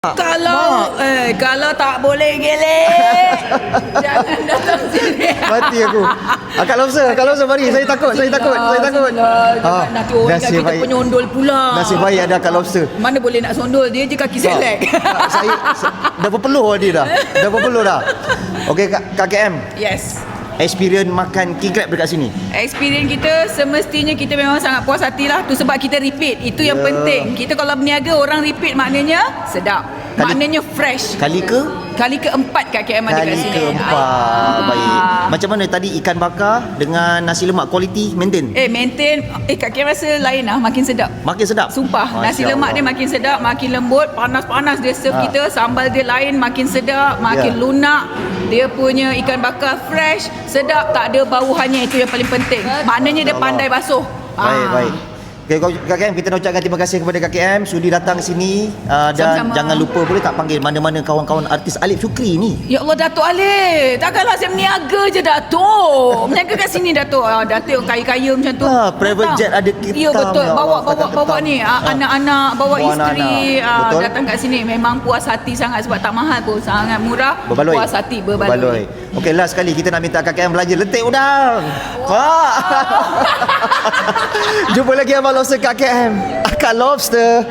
Kalau tak boleh gelek, jangan datang sini. Mati aku. Akak lobster mari. Saya takut. Nanti orang ingat kita penyondol pula. Nasib baik ada akak lobster. Mana boleh nak sondol, dia je kaki selek. Saya dah berpeluh dia dah. Okey Kak KM. Yes. Experience makan king crab dekat sini. Experience kita semestinya kita memang sangat puas hati lah. Tu sebab kita repeat. Itu yang penting. Kita kalau berniaga orang repeat maknanya sedap. Maknanya fresh. Kali keempat Kak KM ada kat sini. Kali keempat. Baik. Macam mana tadi ikan bakar dengan nasi lemak kualiti maintain? Maintain. Kak KM rasa lain lah. Makin sedap. Makin sedap? Sumpah. Nasi lemak dia makin sedap, makin lembut, panas-panas dia serve kita. Sambal dia lain, makin sedap, makin lunak. Dia punya ikan bakar fresh, sedap, tak ada bau hanya. Itu yang paling penting. Maknanya dia pandai basuh. Baik. Okay, Kak KM, kita nak ucapkan terima kasih kepada Kak KM sudi datang sini dan Sama-sama. jangan lupa boleh tak panggil mana-mana kawan-kawan artis Alif Syukri ni. Ya Allah, Datuk Alif. Takkanlah saya berniaga je, Datuk. Berniaga kat sini, Datuk. Datuk kaya-kaya macam tu. Private Datang. jet ada kita. Ya, betul. Ya Allah, Bawa ni. Anak-anak, bawa isteri. Betul. Datang kat sini. Memang puas hati sangat sebab tak mahal pun. Sangat murah. Berbaloi. Puas hati, berbaloi. Okey, last sekali kita nak minta Kak KM belanja letik udang. Jumpa lagi Abang Lobster Kak KM. Akak lobster.